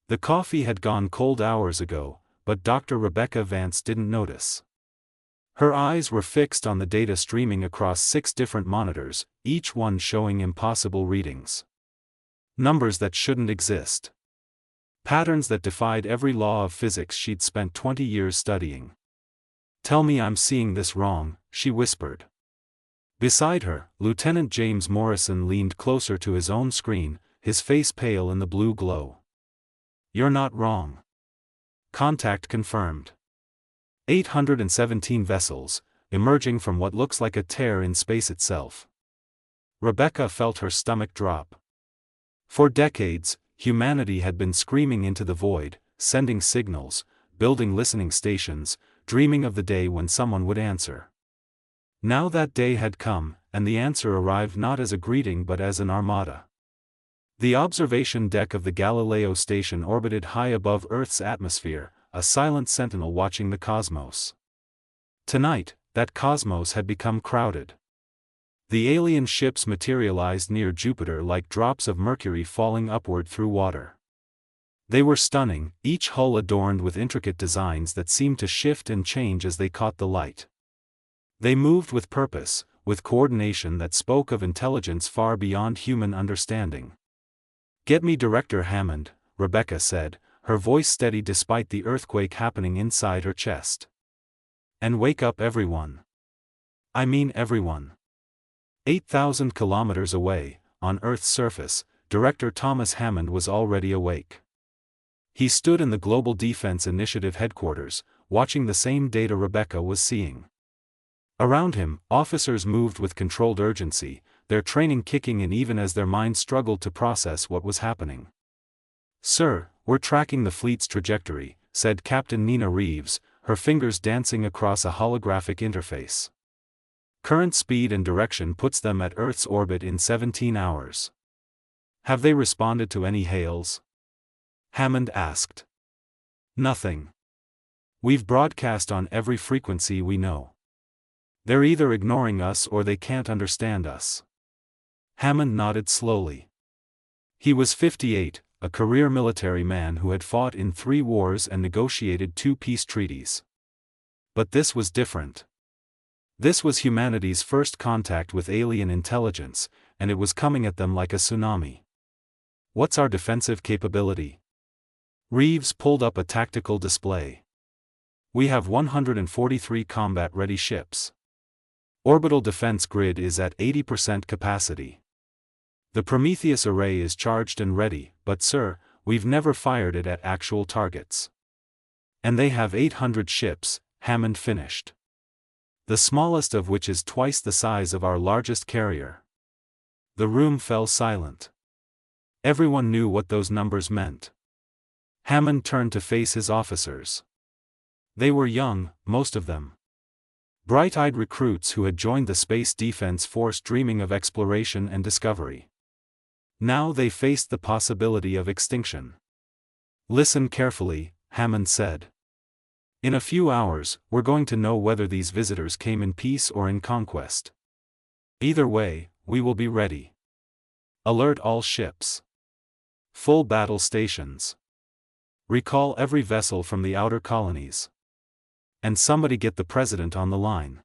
The coffee had gone cold hours ago, but Dr. Rebecca Vance didn't notice. Her eyes were fixed on the data streaming across 6 different monitors, each one showing impossible readings. Numbers that shouldn't exist. Patterns that defied every law of physics she'd spent 20 years studying. "Tell me I'm seeing this wrong," she whispered. Beside her, Lieutenant James Morrison leaned closer to his own screen, his face pale in the blue glow. "You're not wrong. Contact confirmed. 817 vessels, emerging from what looks like a tear in space itself." Rebecca felt her stomach drop. For decades, humanity had been screaming into the void, sending signals, building listening stations, dreaming of the day when someone would answer. Now that day had come, and the answer arrived not as a greeting but as an armada. The observation deck of the Galileo station orbited high above Earth's atmosphere, a silent sentinel watching the cosmos. Tonight, that cosmos had become crowded. The alien ships materialized near Jupiter like drops of mercury falling upward through water. They were stunning, each hull adorned with intricate designs that seemed to shift and change as they caught the light. They moved with purpose, with coordination that spoke of intelligence far beyond human understanding. "Get me Director Hammond," Rebecca said, her voice steady despite the earthquake happening inside her chest. "And wake up everyone. I mean everyone." 8,000 kilometers away, on Earth's surface, Director Thomas Hammond was already awake. He stood in the Global Defense Initiative headquarters, watching the same data Rebecca was seeing. Around him, officers moved with controlled urgency, their training kicking in even as their minds struggled to process what was happening. "Sir, we're tracking the fleet's trajectory," said Captain Nina Reeves, her fingers dancing across a holographic interface. "Current speed and direction puts them at Earth's orbit in 17 hours. Have they responded to any hails?" Hammond asked. "Nothing. We've broadcast on every frequency we know. They're either ignoring us or they can't understand us." Hammond nodded slowly. He was 58, a career military man who had fought in 3 wars and negotiated 2 peace treaties. But this was different. This was humanity's first contact with alien intelligence, and it was coming at them like a tsunami. "What's our defensive capability?" Reeves pulled up a tactical display. "We have 143 combat-ready ships. Orbital defense grid is at 80% capacity. The Prometheus array is charged and ready, but sir, we've never fired it at actual targets." "And they have 800 ships," Hammond finished. "The smallest of which is twice the size of our largest carrier." The room fell silent. Everyone knew what those numbers meant. Hammond turned to face his officers. They were young, most of them. Bright-eyed recruits who had joined the Space Defense Force dreaming of exploration and discovery. Now they faced the possibility of extinction. "Listen carefully," Hammond said. "In a few hours, we're going to know whether these visitors came in peace or in conquest. Either way, we will be ready. Alert all ships. Full battle stations. Recall every vessel from the outer colonies. And somebody get the president on the line."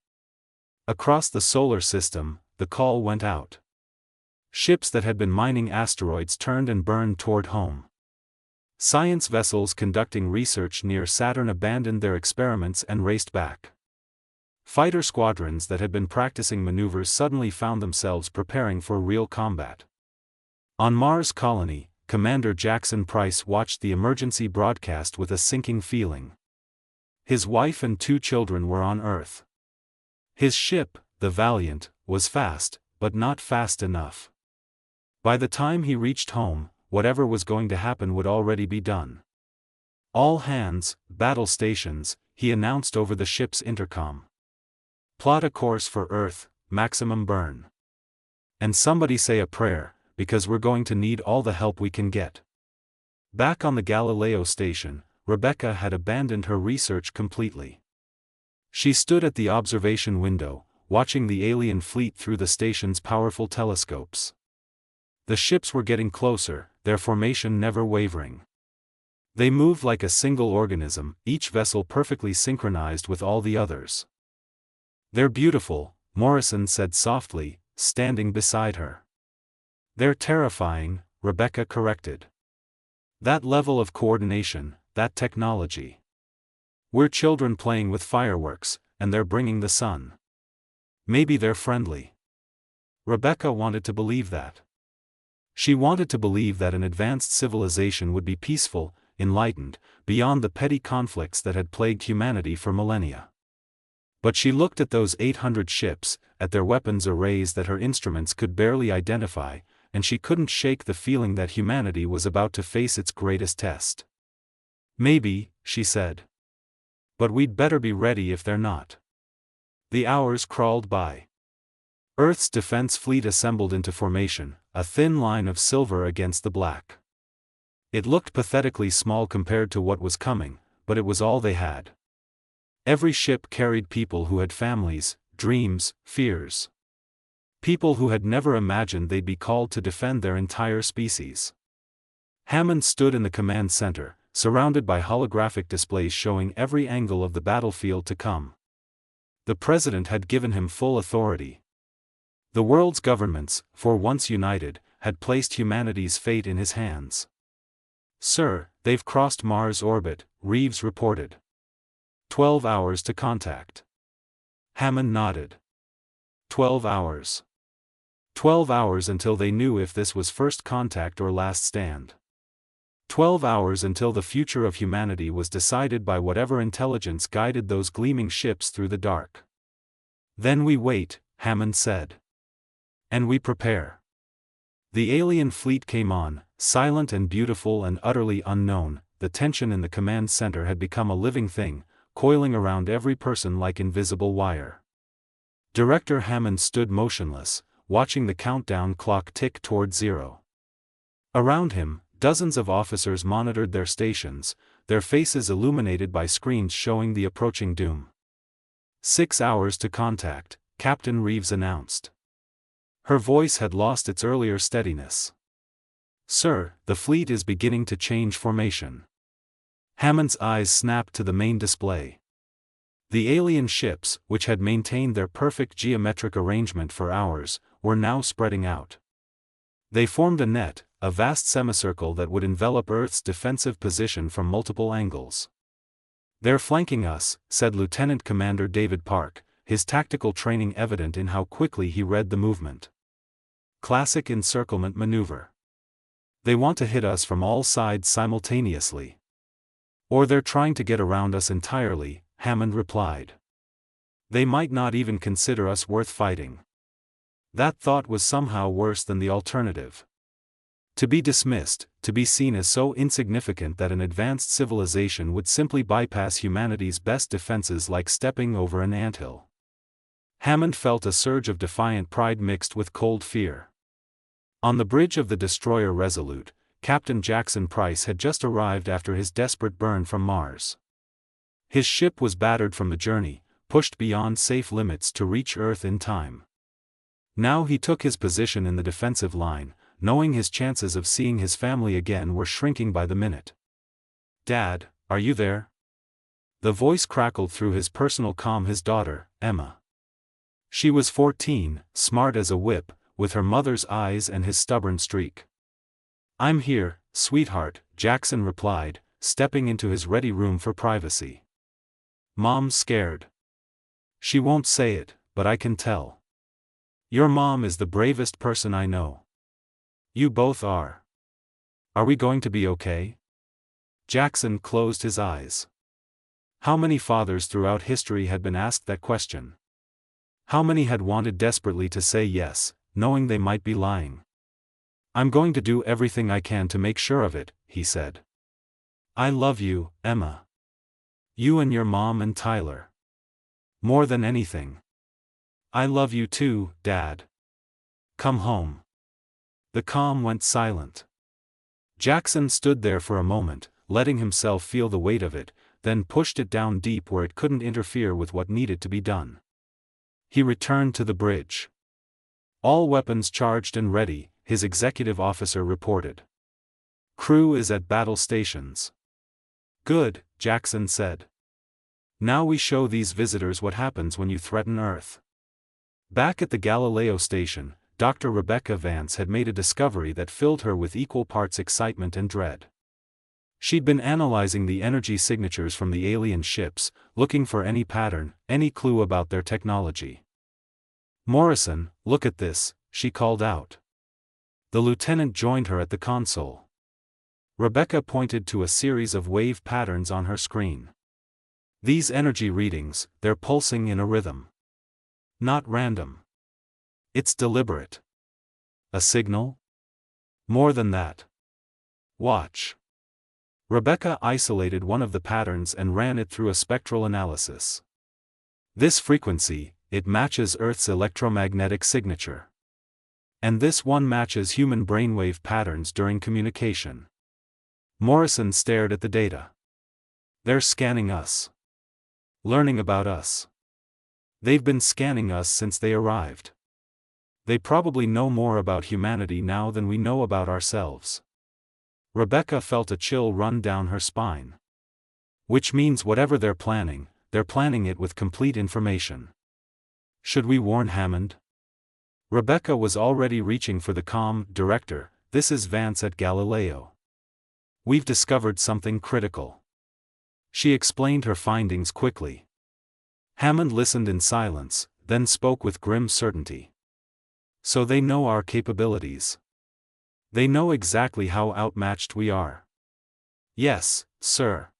Across the solar system, the call went out. Ships that had been mining asteroids turned and burned toward home. Science vessels conducting research near Saturn abandoned their experiments and raced back. Fighter squadrons that had been practicing maneuvers suddenly found themselves preparing for real combat. On Mars Colony, Commander Jackson Price watched the emergency broadcast with a sinking feeling. His wife and 2 children were on Earth. His ship, the Valiant, was fast, but not fast enough. By the time he reached home, whatever was going to happen would already be done. "All hands, battle stations," he announced over the ship's intercom. "Plot a course for Earth, maximum burn. And somebody say a prayer, because we're going to need all the help we can get." Back on the Galileo station, Rebecca had abandoned her research completely. She stood at the observation window, watching the alien fleet through the station's powerful telescopes. The ships were getting closer, their formation never wavering. They moved like a single organism, each vessel perfectly synchronized with all the others. "They're beautiful," Morrison said softly, standing beside her. "They're terrifying," Rebecca corrected. "That level of coordination, that technology. We're children playing with fireworks, and they're bringing the sun. Maybe they're friendly." Rebecca wanted to believe that. She wanted to believe that an advanced civilization would be peaceful, enlightened, beyond the petty conflicts that had plagued humanity for millennia. But she looked at those 800 ships, at their weapons arrays that her instruments could barely identify, and she couldn't shake the feeling that humanity was about to face its greatest test. "Maybe," she said. "But we'd better be ready if they're not." The hours crawled by. Earth's defense fleet assembled into formation, a thin line of silver against the black. It looked pathetically small compared to what was coming, but it was all they had. Every ship carried people who had families, dreams, fears. People who had never imagined they'd be called to defend their entire species. Hammond stood in the command center, surrounded by holographic displays showing every angle of the battlefield to come. The president had given him full authority. The world's governments, for once united, had placed humanity's fate in his hands. "Sir, they've crossed Mars' orbit," Reeves reported. 12 hours to contact." Hammond nodded. 12 hours. 12 hours until they knew if this was first contact or last stand. 12 hours until the future of humanity was decided by whatever intelligence guided those gleaming ships through the dark. "Then we wait," Hammond said. "And we prepare." The alien fleet came on, silent and beautiful and utterly unknown. The tension in the command center had become a living thing, coiling around every person like invisible wire. Director Hammond stood motionless, watching the countdown clock tick toward zero. Around him, dozens of officers monitored their stations, their faces illuminated by screens showing the approaching doom. 6 hours to contact, Captain Reeves announced. Her voice had lost its earlier steadiness. "Sir, the fleet is beginning to change formation." Hammond's eyes snapped to the main display. The alien ships, which had maintained their perfect geometric arrangement for hours, were now spreading out. They formed a net, a vast semicircle that would envelop Earth's defensive position from multiple angles. "They're flanking us," said Lieutenant Commander David Park, his tactical training evident in how quickly he read the movement. "Classic encirclement maneuver. They want to hit us from all sides simultaneously. Or they're trying to get around us entirely," Hammond replied. "They might not even consider us worth fighting." That thought was somehow worse than the alternative. To be dismissed, to be seen as so insignificant that an advanced civilization would simply bypass humanity's best defenses like stepping over an anthill. Hammond felt a surge of defiant pride mixed with cold fear. On the bridge of the destroyer Resolute, Captain Jackson Price had just arrived after his desperate burn from Mars. His ship was battered from the journey, pushed beyond safe limits to reach Earth in time. Now he took his position in the defensive line, knowing his chances of seeing his family again were shrinking by the minute. "Dad, are you there?" The voice crackled through his personal comm. His daughter, Emma. She was 14, smart as a whip, with her mother's eyes and his stubborn streak. "I'm here, sweetheart," Jackson replied, stepping into his ready room for privacy. "Mom's scared." "She won't say it, but I can tell. Your mom is the bravest person I know." "You both are. Are we going to be okay?" Jackson closed his eyes. How many fathers throughout history had been asked that question? How many had wanted desperately to say yes, knowing they might be lying? "I'm going to do everything I can to make sure of it," he said. "I love you, Emma. You and your mom and Tyler. More than anything. I love you too, Dad. Come home." The comm went silent. Jackson stood there for a moment, letting himself feel the weight of it, then pushed it down deep where it couldn't interfere with what needed to be done. He returned to the bridge. "All weapons charged and ready," his executive officer reported. "Crew is at battle stations. Good, Jackson said. Now we show these visitors what happens when you threaten Earth. Back at the Galileo station, Dr. Rebecca Vance had made a discovery that filled her with equal parts excitement and dread. She'd been analyzing the energy signatures from the alien ships, looking for any pattern, any clue about their technology. "Morrison, look at this," she called out. The lieutenant joined her at the console. Rebecca pointed to a series of wave patterns on her screen. "These energy readings, they're pulsing in a rhythm. Not random. It's deliberate. A signal? More than that. Watch." Rebecca isolated one of the patterns and ran it through a spectral analysis. "This frequency, it matches Earth's electromagnetic signature. And this one matches human brainwave patterns during communication." Morrison stared at the data. "They're scanning us. Learning about us. They've been scanning us since they arrived. They probably know more about humanity now than we know about ourselves." Rebecca felt a chill run down her spine. Which means whatever they're planning it with complete information. Should we warn Hammond? Rebecca was already reaching for the comm. "Director, this is Vance at Galileo. We've discovered something critical." She explained her findings quickly. Hammond listened in silence, then spoke with grim certainty. "So they know our capabilities. They know exactly how outmatched we are." "Yes, sir.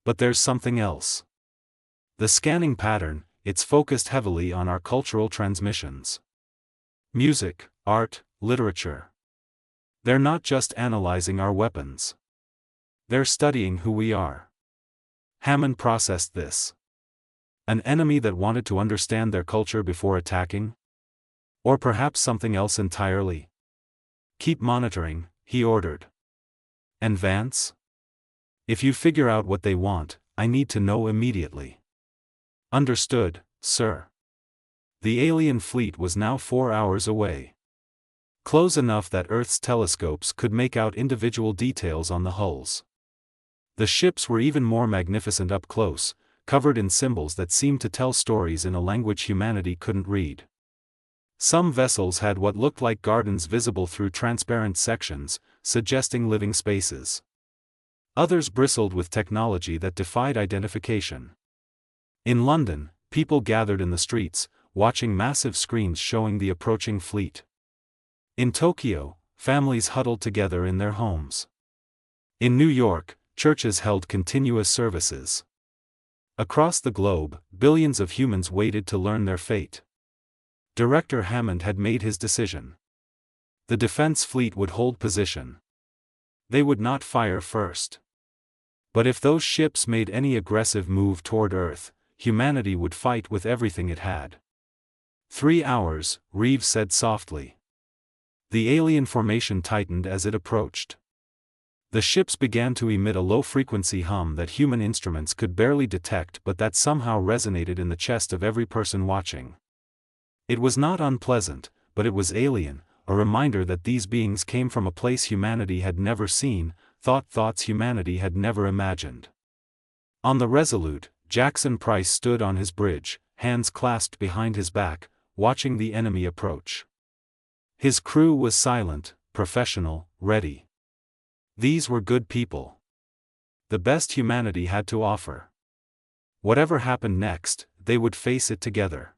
But there's something else. The scanning pattern, it's focused heavily on our cultural transmissions. Music, art, literature. They're not just analyzing our weapons. They're studying who we are." Hammond processed this. An enemy that wanted to understand their culture before attacking? Or perhaps something else entirely? "Keep monitoring," he ordered. "And Vance? If you figure out what they want, I need to know immediately." "Understood, sir." The alien fleet was now 4 hours away. Close enough that Earth's telescopes could make out individual details on the hulls. The ships were even more magnificent up close, covered in symbols that seemed to tell stories in a language humanity couldn't read. Some vessels had what looked like gardens visible through transparent sections, suggesting living spaces. Others bristled with technology that defied identification. In London, people gathered in the streets, watching massive screens showing the approaching fleet. In Tokyo, families huddled together in their homes. In New York, churches held continuous services. Across the globe, billions of humans waited to learn their fate. Director Hammond had made his decision. The defense fleet would hold position. They would not fire first. But if those ships made any aggressive move toward Earth, humanity would fight with everything it had. 3 hours, Reeves said softly. The alien formation tightened as it approached. The ships began to emit a low-frequency hum that human instruments could barely detect but that somehow resonated in the chest of every person watching. It was not unpleasant, but it was alien, a reminder that these beings came from a place humanity had never seen, thoughts humanity had never imagined. On the Resolute, Jackson Price stood on his bridge, hands clasped behind his back, watching the enemy approach. His crew was silent, professional, ready. These were good people. The best humanity had to offer. Whatever happened next, they would face it together.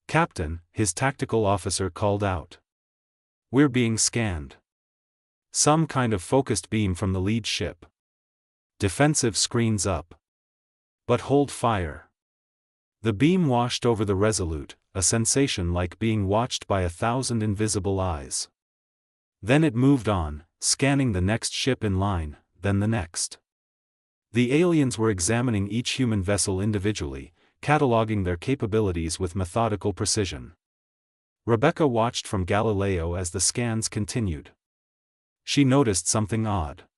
"Captain," his tactical officer called out. "We're being scanned. Some kind of focused beam from the lead ship. Defensive screens up. But hold fire." The beam washed over the Resolute, a sensation like being watched by 1,000 invisible eyes. Then it moved on, scanning the next ship in line, then the next. The aliens were examining each human vessel individually, cataloging their capabilities with methodical precision. Rebecca watched from Galileo as the scans continued. She noticed something odd.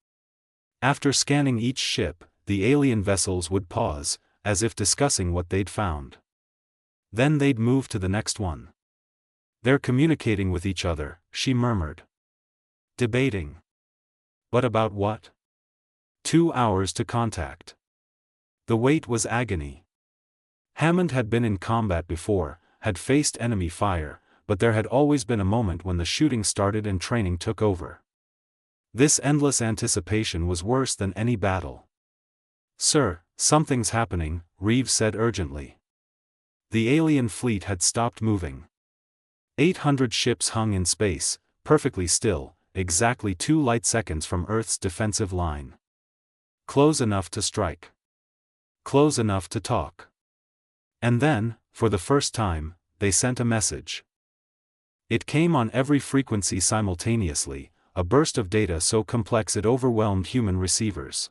After scanning each ship, the alien vessels would pause, as if discussing what they'd found. Then they'd move to the next one. "They're communicating with each other," she murmured. "Debating. But about what?" 2 hours to contact. The wait was agony. Hammond had been in combat before, had faced enemy fire, but there had always been a moment when the shooting started and training took over. This endless anticipation was worse than any battle. "Sir, something's happening," Reeves said urgently. The alien fleet had stopped moving. 800 ships hung in space, perfectly still, exactly 2 light seconds from Earth's defensive line. Close enough to strike. Close enough to talk. And then, for the first time, they sent a message. It came on every frequency simultaneously, a burst of data so complex it overwhelmed human receivers.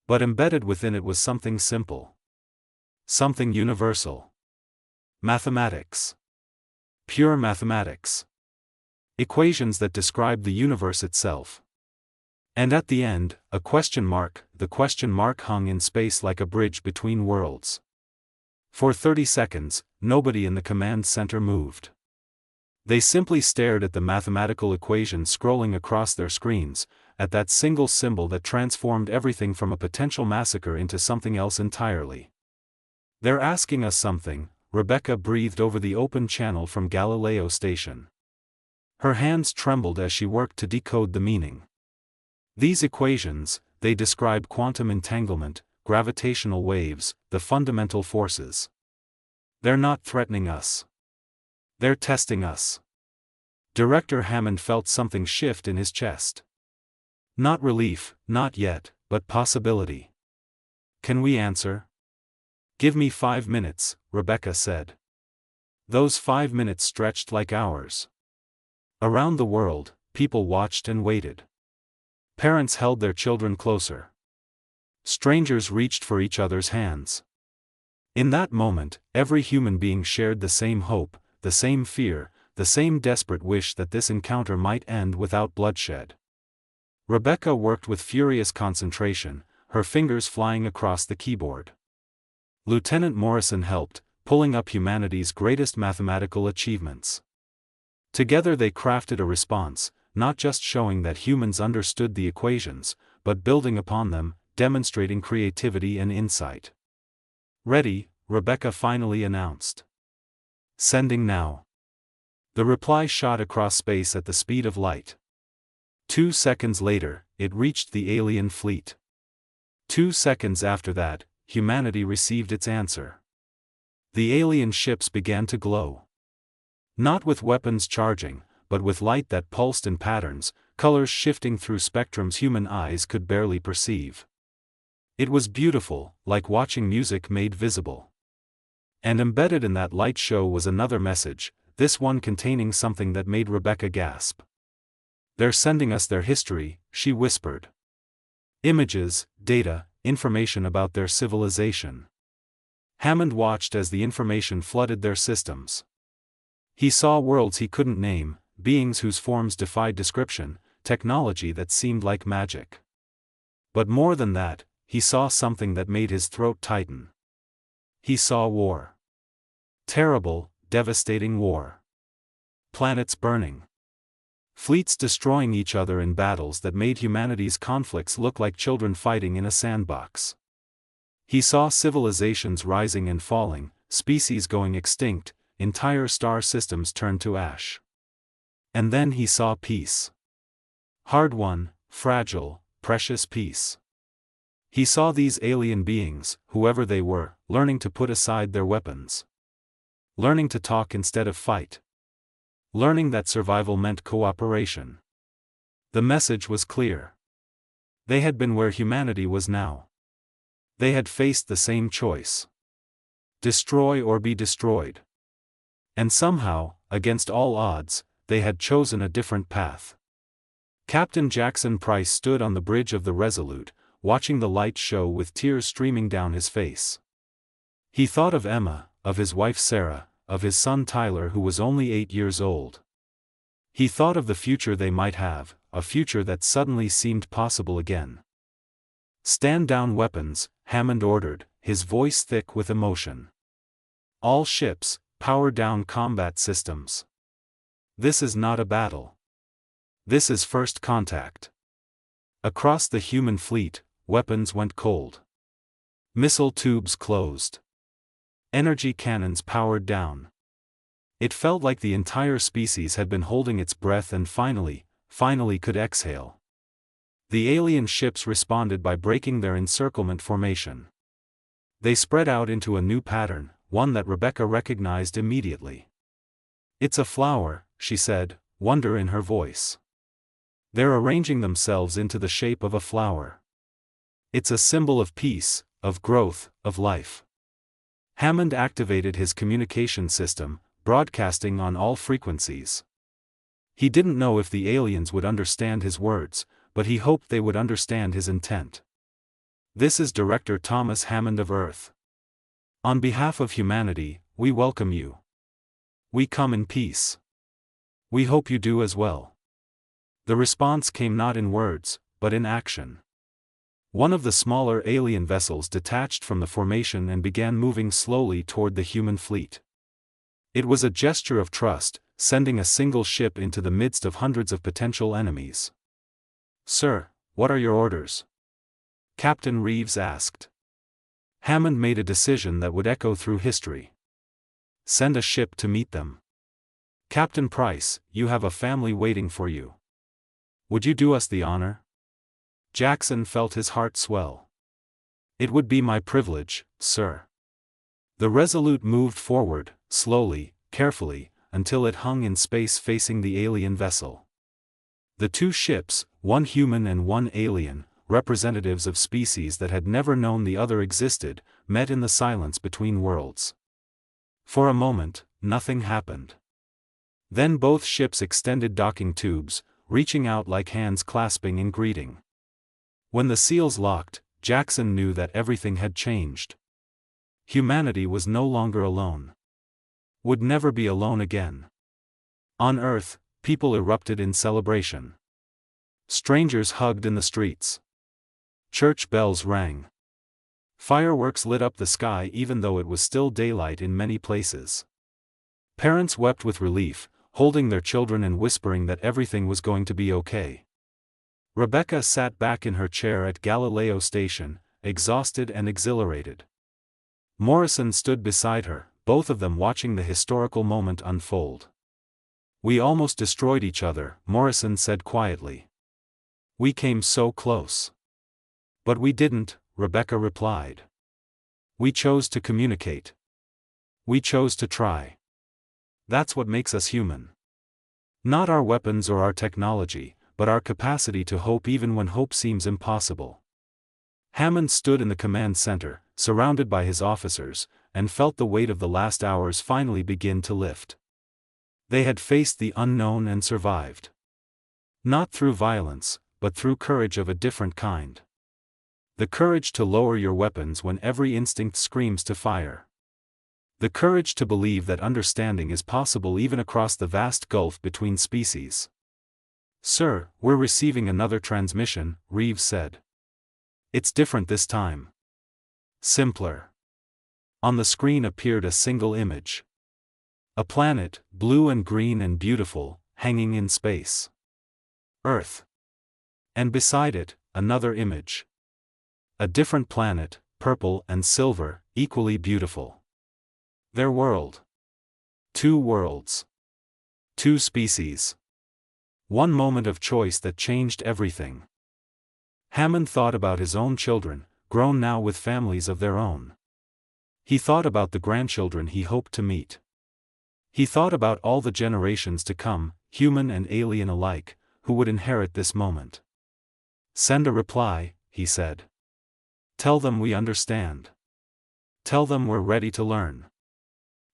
But embedded within it was something simple. Something universal. Mathematics. Pure mathematics. Equations that describe the universe itself. And at the end, a question mark. The question mark hung in space like a bridge between worlds. For 30 seconds, nobody in the command center moved. They simply stared at the mathematical equation scrolling across their screens, at that single symbol that transformed everything from a potential massacre into something else entirely. "They're asking us something," Rebecca breathed over the open channel from Galileo Station. Her hands trembled as she worked to decode the meaning. These equations, they describe quantum entanglement, gravitational waves, the fundamental forces. They're not threatening us. They're testing us. Director Hammond felt something shift in his chest. Not relief, not yet, but possibility. "Can we answer?" "Give me 5 minutes," Rebecca said. Those 5 minutes stretched like hours. Around the world, people watched and waited. Parents held their children closer. Strangers reached for each other's hands. In that moment, every human being shared the same hope, the same fear, the same desperate wish that this encounter might end without bloodshed. Rebecca worked with furious concentration, her fingers flying across the keyboard. Lieutenant Morrison helped, pulling up humanity's greatest mathematical achievements. Together they crafted a response, not just showing that humans understood the equations, but building upon them, demonstrating creativity and insight. "Ready," Rebecca finally announced. "Sending now." The reply shot across space at the speed of light. 2 seconds later, it reached the alien fleet. 2 seconds after that, humanity received its answer. The alien ships began to glow. Not with weapons charging, but with light that pulsed in patterns, colors shifting through spectrums human eyes could barely perceive. It was beautiful, like watching music made visible. And embedded in that light show was another message, this one containing something that made Rebecca gasp. "They're sending us their history," she whispered. "Images, data, information about their civilization." Hammond watched as the information flooded their systems. He saw worlds he couldn't name, beings whose forms defied description, technology that seemed like magic. But more than that, he saw something that made his throat tighten. He saw war. Terrible, devastating war. Planets burning. Fleets destroying each other in battles that made humanity's conflicts look like children fighting in a sandbox. He saw civilizations rising and falling, species going extinct, entire star systems turned to ash. And then he saw peace. Hard-won, fragile, precious peace. He saw these alien beings, whoever they were, learning to put aside their weapons. Learning to talk instead of fight. Learning that survival meant cooperation. The message was clear. They had been where humanity was now. They had faced the same choice. Destroy or be destroyed. And somehow, against all odds, they had chosen a different path. Captain Jackson Price stood on the bridge of the Resolute, watching the light show with tears streaming down his face. He thought of Emma, of his wife Sarah, of his son Tyler who was only 8 years old. He thought of the future they might have, a future that suddenly seemed possible again. "Stand down weapons," Hammond ordered, his voice thick with emotion. "All ships, power down combat systems. This is not a battle. This is first contact." Across the human fleet, weapons went cold. Missile tubes closed. Energy cannons powered down. It felt like the entire species had been holding its breath and finally could exhale. The alien ships responded by breaking their encirclement formation. They spread out into a new pattern, one that Rebecca recognized immediately. "It's a flower," she said, wonder in her voice. "They're arranging themselves into the shape of a flower. It's a symbol of peace, of growth, of life." Hammond activated his communication system, broadcasting on all frequencies. He didn't know if the aliens would understand his words, but he hoped they would understand his intent. "This is Director Thomas Hammond of Earth. On behalf of humanity, we welcome you. We come in peace. We hope you do as well." The response came not in words, but in action. One of the smaller alien vessels detached from the formation and began moving slowly toward the human fleet. It was a gesture of trust, sending a single ship into the midst of hundreds of potential enemies. "Sir, what are your orders?" Captain Reeves asked. Hammond made a decision that would echo through history. "Send a ship to meet them. Captain Price, you have a family waiting for you. Would you do us the honor?" Jackson felt his heart swell. "It would be my privilege, sir." The Resolute moved forward, slowly, carefully, until it hung in space facing the alien vessel. The two ships, one human and one alien, representatives of species that had never known the other existed, met in the silence between worlds. For a moment, nothing happened. Then both ships extended docking tubes, reaching out like hands clasping in greeting. When the seals locked, Jackson knew that everything had changed. Humanity was no longer alone. Would never be alone again. On Earth, people erupted in celebration. Strangers hugged in the streets. Church bells rang. Fireworks lit up the sky even though it was still daylight in many places. Parents wept with relief, holding their children and whispering that everything was going to be okay. Rebecca sat back in her chair at Galileo Station, exhausted and exhilarated. Morrison stood beside her, both of them watching the historical moment unfold. "We almost destroyed each other," Morrison said quietly. "We came so close." "But we didn't," Rebecca replied. "We chose to communicate. We chose to try. That's what makes us human. Not our weapons or our technology, but our capacity to hope even when hope seems impossible." Hammond stood in the command center, surrounded by his officers, and felt the weight of the last hours finally begin to lift. They had faced the unknown and survived. Not through violence, but through courage of a different kind. The courage to lower your weapons when every instinct screams to fire. The courage to believe that understanding is possible even across the vast gulf between species. "Sir, we're receiving another transmission," Reeves said. "It's different this time. Simpler." On the screen appeared a single image. A planet, blue and green and beautiful, hanging in space. Earth. And beside it, another image. A different planet, purple and silver, equally beautiful. Their world. Two worlds. Two species. One moment of choice that changed everything. Hammond thought about his own children, grown now with families of their own. He thought about the grandchildren he hoped to meet. He thought about all the generations to come, human and alien alike, who would inherit this moment. "Send a reply," he said. "Tell them we understand. Tell them we're ready to learn."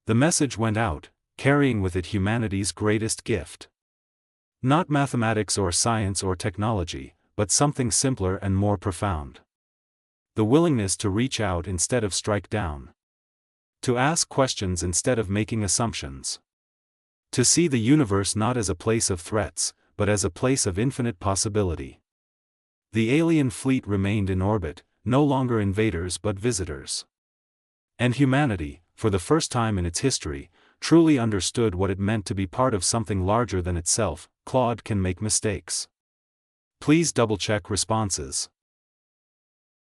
The message went out, carrying with it humanity's greatest gift. Not mathematics or science or technology, but something simpler and more profound. The willingness to reach out instead of strike down. To ask questions instead of making assumptions. To see the universe not as a place of threats, but as a place of infinite possibility. The alien fleet remained in orbit, no longer invaders but visitors. And humanity, for the first time in its history, truly understood what it meant to be part of something larger than itself. Claude can make mistakes. Please double-check responses.